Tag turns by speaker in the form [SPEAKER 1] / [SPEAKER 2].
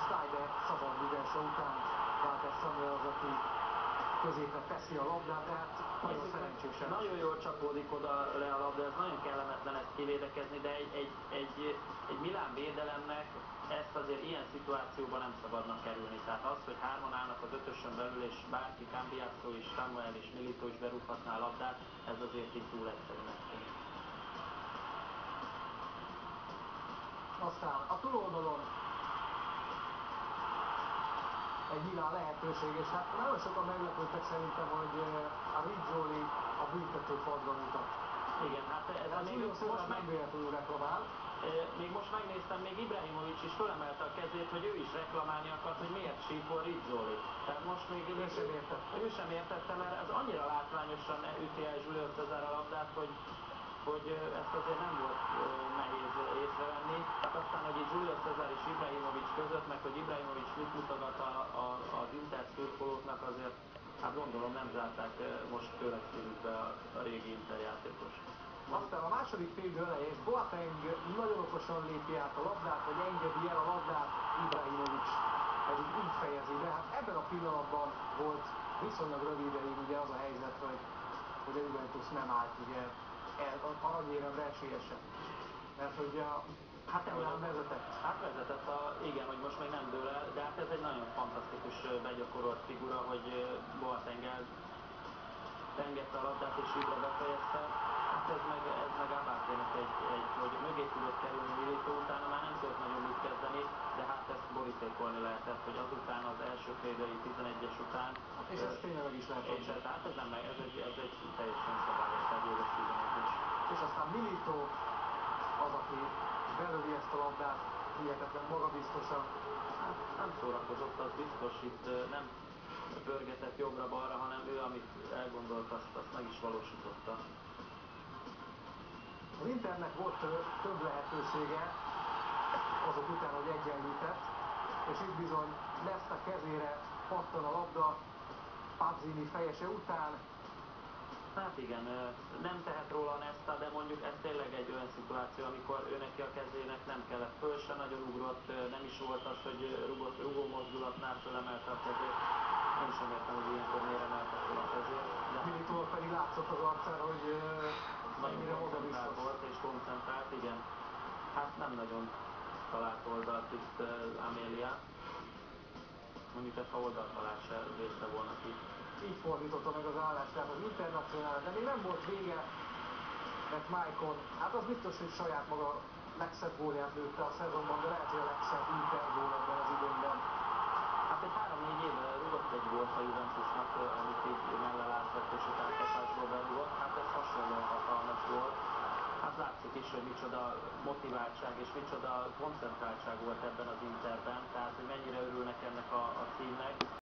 [SPEAKER 1] Steiner szabad rúgása után Walter Samuel az, aki középre teszi a labdát, de hát nagyon szerencsésen.
[SPEAKER 2] Nagyon jól csapódik oda le a labda, ez nagyon kellemetlen ezt kivédekezni, de egy Milán védelemnek ezt azért ilyen szituációban nem szabadna kerülni. Tehát az, hogy hárman állnak az ötösön belül, és bárki, Cambiasso és Samuel és Milito is berúghatná a labdát, ez azért így túl egyszerűnek tűnik.
[SPEAKER 1] Aztán a túloldalon egy Milán lehetőség, és hát nagyon sokan meglepődtek szerintem, hogy a Rizzoli a büntetőpadra mutat.
[SPEAKER 2] Igen, hát ez
[SPEAKER 1] még most nem véletlenül reklamál.
[SPEAKER 2] Még most megnéztem, még Ibrahimovic is fölemelte a kezét, hogy ő is reklamálni akart, hogy miért sípol Rizzoli. Tehát most még ő sem értette, mert ez annyira látványosan üti el Julio Cesar a labdát, hogy ezt azért nem volt nehéz észrevenni. Hát aztán, hogy itt Julio Cesar és Ibrahimovic között, meg hogy Ibrahimovic mit mutogat az Inter szurkolóknak, azért hát gondolom nem zárták most tőleg szívükbe a régi Inter játékos.
[SPEAKER 1] Aztán a második félidő elején Boateng nagyon okosan lépi át a labdát, vagy engedi el a labdát, Ibrahimovic pedig így fejezi be. Hát ebben a pillanatban volt viszonylag rövid ideig ugye az a helyzet, hogy a Juventus nem állt ugye aranyéremre esélyesen. Mert hogy hát Milán vezetett.
[SPEAKER 2] Hát vezetett, igen, hogy most még nem dől el, de hát ez egy nagyon fantasztikus begyakorolt figura, hogy Boateng elengedte a labdát és Ibra befejezte. Hát ez meg Abate-nek hogy mögé tudott kerülni Milito, utána már nem tudott nagyon mit kezdeni, de hát ezt borítékolni lehetett, hogy azután az első félidei 11-es után.
[SPEAKER 1] És ez tényleg meg is lehet.
[SPEAKER 2] És hát ez egy teljesen szabályos, tehát jogos 11-es.
[SPEAKER 1] És aztán Milito az, aki belövi ezt a labdát, hihetetlen magabiztosan.
[SPEAKER 2] Hát nem szórakozott, az biztos, itt nem pörgetett jobbra-balra, hanem ő, amit elgondolt, azt meg is valósította.
[SPEAKER 1] Az Internek volt több lehetősége azok után, hogy egyenlített, és itt bizony Nesta kezére pattan a labda Pazzini fejese után.
[SPEAKER 2] Hát igen, nem tehet róla Nesta, de mondjuk ez tényleg egy olyan szituáció, amikor ő neki a kezének nem kellett, föl se nagyon ugrott, nem is volt az, hogy rugó mozdulatnál fölemelte a kezét. Én sem értem, hogy ilyenkor miért emelte fel a kezét.
[SPEAKER 1] Militól pedig látszott az arcára, hogy
[SPEAKER 2] nagyon koncentrált volt és koncentrált, igen. Hát nem nagyon talált oldalt itt Amelia. Mondjuk ezt a oldaltalást se védte volna ki.
[SPEAKER 1] Így fordította meg az állását az Internacionál, de még nem volt vége, mert Maicon, hát az biztos, hogy saját maga legszebb gólját lőtte a szezonban, de lehet, hogy a legszebb Inter gól ebben az idényben.
[SPEAKER 2] Hát egy 3-4 éve rúgott egy gólt a Juventusnak, amit így mellelátott és a elkapásból berúgott. Hát ez hasonlóan hatalmas volt. Hát látszik is, hogy micsoda motiváltság és micsoda koncentráltság volt ebben az Interben, tehát hogy mennyire örülnek ennek a címnek.